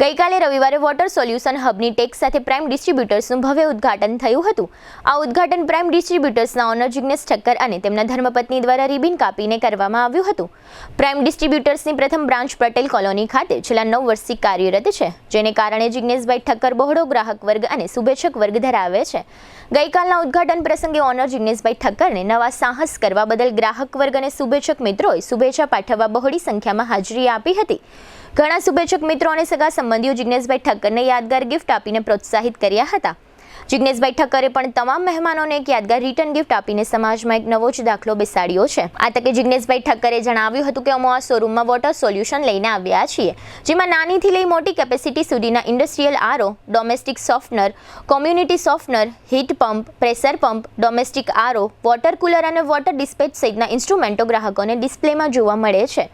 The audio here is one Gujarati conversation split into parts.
ગઈકાલે રવિવારે વોટર સોલ્યુશન હબની ટેક સાથે પ્રાઇમ ડિસ્ટ્રીબ્યુટર્સનું ભવ્ય ઉદ્ઘાટન થયું હતું। આ ઉદ્ઘાટન પ્રાઇમ ડિસ્ટ્રીબ્યુટર્સના ઓનર જિગ્નેશ ઠક્કર અને તેમના ધર્મપત્ની દ્વારા રિબિન કાપીને કરવામાં આવ્યું હતું। પ્રાઇમ ડિસ્ટ્રીબ્યુટર્સની પ્રથમ બ્રાન્ચ પટેલ કોલોની ખાતે છેલ્લા 9 વર્ષથી કાર્યરત છે, જેને કારણે જિગ્નેશભાઈ ઠક્કર બહોળો ગ્રાહક વર્ગ અને શુભેચ્છક વર્ગ ધરાવે છે। ગઈકાલના ઉદ્ઘાટન પ્રસંગે ઓનર જિગ્નેશભાઈ ઠક્કરને નવા સાહસ કરવા બદલ ગ્રાહક વર્ગ અને શુભેચ્છક મિત્રોએ શુભેચ્છા પાઠવવા બહોળી સંખ્યામાં હાજરી આપી હતી। ઘણા શુભેચ્છક મિત્રો અને સગા સંબંધીઓ જિગ્નેશભાઈ ઠક્કરને યાદગાર ગિફ્ટ આપીને પ્રોત્સાહિત કર્યા હતા। જિગ્નેશભાઈ ઠક્કરે પણ તમામ મહેમાનોને એક યાદગાર રિટર્ન ગિફ્ટ આપીને સમાજમાં એક નવો જ દાખલો બેસાડ્યો છે। આ તકે જિગ્નેશભાઈ ઠક્કરે જણાવ્યું હતું કે અમે આ શોરૂમમાં વોટર સોલ્યુશન લઈને આવ્યા છીએ, જેમાં નાનીથી લઈ મોટી કેપેસિટી સુધીના industrial RO, domestic softener, community softener, heat pump, pressure pump, domestic RO, water cooler અને વોટર ડિસ્પેચ સહિતના ઇન્સ્ટ્રુમેન્ટો ગ્રાહકોને ડિસ્પ્લેમાં જોવા મળે છે।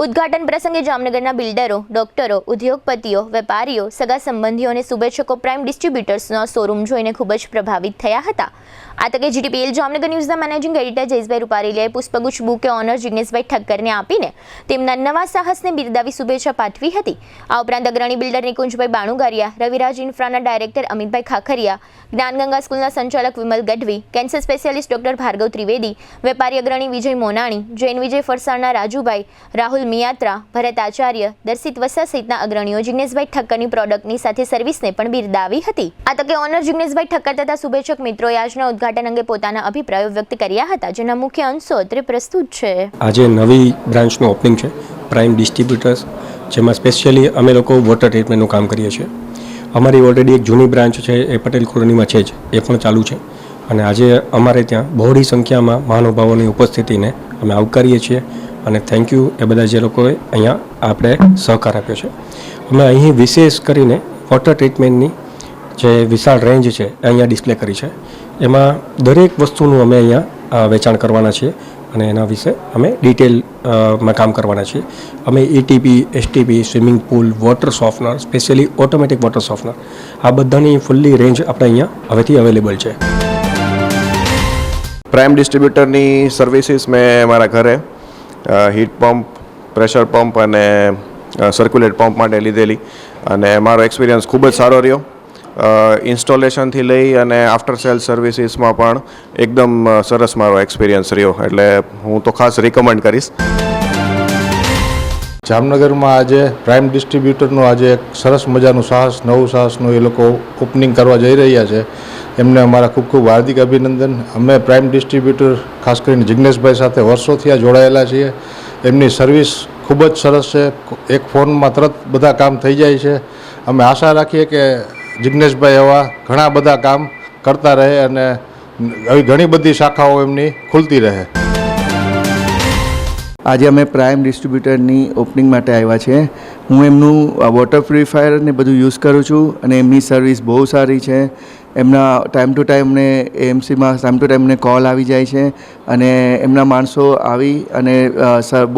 ઉદ્ઘાટન પ્રસંગે જામનગરના બિલ્ડરો, ડોક્ટરો, ઉદ્યોગપતિઓ, વેપારીઓ, સગા સંબંધીઓ અને શુભેચ્છકો પ્રાઇમ ડિસ્ટ્રીબ્યુટર્સનો શોરૂમ જોઈને ખૂબ જ પ્રભાવિત થયા હતા। આ તકે જીટીપીએલ જામનગર ન્યૂઝના મેનેજિંગ એડિટર જયેશભાઈ રૂપારેલિયાએ પુષ્પગુચ્છ બુકે ઓનર જિગ્નેશભાઈ ઠક્કરને આપીને તેમના નવા સાહસને બિરદાવી શુભેચ્છા પાઠવી હતી। આ ઉપરાંત અગ્રણી બિલ્ડર નિકુંજભાઈ બાણુગારિયા, રવિરાજ ઇન્ફ્રાના ડાયરેક્ટર અમિતભાઈ ખાખરિયા, જ્ઞાનગંગા સ્કૂલના સંચાલક Vimal Gadhvi, cancer specialist doctor Bhargav Trivedi, વેપારી અગ્રણી વિજય મોનાણી, જૈન વિજય ફરસાણના રાજુભાઈ, રાહુલ મિયાત્રા, ભરત આચાર્ય, દર્શિત વસા સહિતના અગ્રણીઓ જિગ્નેશભાઈ ઠક્કરની પ્રોડક્ટની સાથે સર્વિસને પણ બિરદાવી હતી। આ તકે ઓનર જિગ્નેશભાઈ ઠક્કર તથા શુભેચ્છક મિત્રોએ આજના ઉદ્ઘાટન અંગે પોતાના અભિપ્રાયો વ્યક્ત કર્યા હતા, જેના મુખ્ય અંશો અત્રે પ્રસ્તુત છે। આજે નવી બ્રાન્ચનું ઓપનિંગ છે પ્રાઇમ ડિસ્ટ્રીબ્યુટર્સ, જેમાં સ્પેશિયલી અમે લોકો વોટર ટ્રીટમેન્ટનું કામ કરીએ છીએ। અમારી ઓલરેડી એક જૂની બ્રાન્ચ છે એ પટેલ કોલોનીમાં છે જ, એ પણ ચાલુ છે અને આજે અમારે ત્યાં બહોળી સંખ્યામાં મહાનુભાવોની ઉપસ્થિતિને અમે આવકારીએ છીએ અને થેન્ક યુ એ બધા જે લોકોએ અહીંયા આપણે સહકાર આપ્યો છે। અમે અહીં વિશેષ કરીને વોટર ટ્રીટમેન્ટની જે વિશાળ રેન્જ છે એ અહીંયા ડિસ્પ્લે કરી છે। એમાં દરેક વસ્તુનું અમે અહીંયા વેચાણ કરવાના છીએ અને એના વિશે અમે ડિટેલમાં કામ કરવાના છીએ। અમે ETP, STP, swimming pool, water softener, specially automatic water softener, આ બધાની ફૂલ્લી રેન્જ આપણે અહીંયા હવેથી અવેલેબલ છે। પ્રાઇમ ડિસ્ટ્રીબ્યુટરની સર્વિસીસ મેં મારા ઘરે હીટ પંપ, પ્રેશર પંપ અને સર્ક્યુલેટ પંપ માટે લીધેલી અને મારો એક્સપિરિયન્સ ખૂબ જ સારો રહ્યો। ઇન્સ્ટોલેશનથી લઈ અને આફ્ટર સેલ સર્વિસીસમાં પણ એકદમ સરસ મારો એક્સપિરિયન્સ રહ્યો, એટલે હું તો ખાસ રિકમેન્ડ કરીશ। જામનગરમાં આજે પ્રાઇમ ડિસ્ટ્રીબ્યુટરનું આજે એક સરસ મજાનું સાહસ, નવું સાહસનું એ લોકો ઓપનિંગ કરવા જઈ રહ્યા છે। એમને અમારા ખૂબ ખૂબ હાર્દિક અભિનંદન। અમે પ્રાઇમ ડિસ્ટ્રીબ્યુટર ખાસ કરીને જિગ્નેશભાઈ સાથે વર્ષોથી આ જોડાયેલા છીએ। એમની સર્વિસ ખૂબ જ સરસ છે, એક ફોનમાં તરત બધા કામ થઈ જાય છે। અમે આશા રાખીએ કે જિગ્નેશભાઈ એવા ઘણા બધા કામ કરતા રહે અને આવી ઘણી બધી શાખાઓ એમની ખુલતી રહે। આજે અમે પ્રાઇમ ડિસ્ટ્રીબ્યુટરની ઓપનિંગ માટે આવ્યા છે। હું એમનું વોટર પ્યુરિફાયર ને બધું યુઝ કરું છું અને એમની સર્વિસ બહુ સારી છે। એમના ટાઈમ ટુ ટાઈમ ને એએમસીમાં ટાઈમ ટુ ટાઈમ ને કોલ આવી જાય છે અને એમના માણસો આવી અને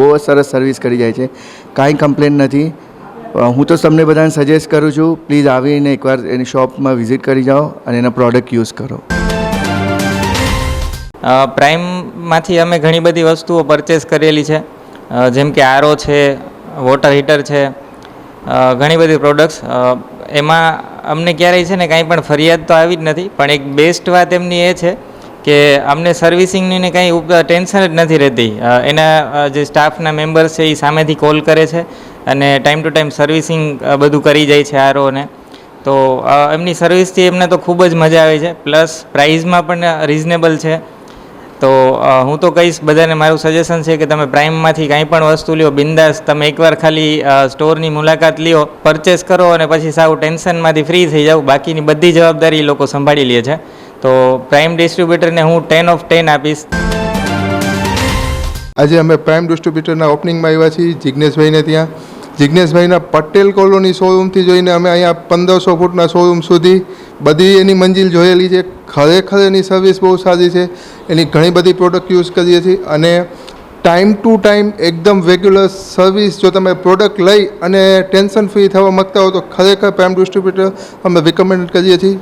બહુ સરસ સર્વિસ કરી જાય છે, કાંઈ કમ્પ્લેન નથી। હું તો તમને બધાને સજેસ્ટ કરું છું, પ્લીઝ આવીને એકવાર એની શોપમાં વિઝિટ કરી જાઓ અને એના પ્રોડક્ટ યુઝ કરો। પ્રાઇમમાંથી અમે ઘણી બધી વસ્તુઓ પરચેસ કરેલી છે, જેમ કે આરઓ છે, વોટર હીટર છે, ઘણી બધી પ્રોડક્ટ્સ। એમાં અમને ક્યારેય છે ને કાંઈ પણ ફરિયાદ તો આવી જ નથી, પણ એક બેસ્ટ વાત એમની એ છે કે અમને સર્વિસિંગની ને કાંઈ ટેન્શન જ નથી રહેતી। એના જે સ્ટાફના મેમ્બર્સ છે એ સામેથી કોલ કરે છે અને ટાઈમ ટુ ટાઈમ સર્વિસિંગ બધું કરી જાય છે આરઓને। તો એમની સર્વિસથી એમને તો ખૂબ જ મજા આવે છે, પ્લસ પ્રાઇઝમાં પણ રિઝનેબલ છે। તો હું તો કહીશ બધાને, મારું સજેશન છે કે તમે પ્રાઇમમાંથી કાંઈ પણ વસ્તુ લ્યો, બિંદાસ તમે એકવાર ખાલી સ્ટોરની મુલાકાત લ્યો, પરચેસ કરો અને પછી સાવ ટેન્શનમાંથી ફ્રી થઈ જાઓ, બાકીની બધી જવાબદારી એ લોકો સંભાળી લે છે। તો પ્રાઇમ ડિસ્ટ્રીબ્યુટરને હું 10 of 10 આપીશ। આજે અમે પ્રાઇમ ડિસ્ટ્રીબ્યુટરના ઓપનિંગમાં આવ્યા છીએ જિગ્નેશભાઈને ત્યાં। જિગ્નેશભાઈના પટેલ કોલોની શોરૂમથી જોઈને અમે અહીંયા 1500 ફૂટના શોરૂમ સુધી બધી એની મંજિલ જોયેલી છે। ખરેખર એની સર્વિસ બહુ સારી છે, એની ઘણી બધી પ્રોડક્ટ યુઝ કરીએ છીએ અને ટાઈમ ટુ ટાઈમ એકદમ રેગ્યુલર સર્વિસ। જો તમે પ્રોડક્ટ લઈ અને ટેન્શન ફ્રી થવા માગતા હો તો ખરેખર પ્રાઇમ ડિસ્ટ્રીબ્યુટર અમે રિકમેન્ડ કરીએ છીએ।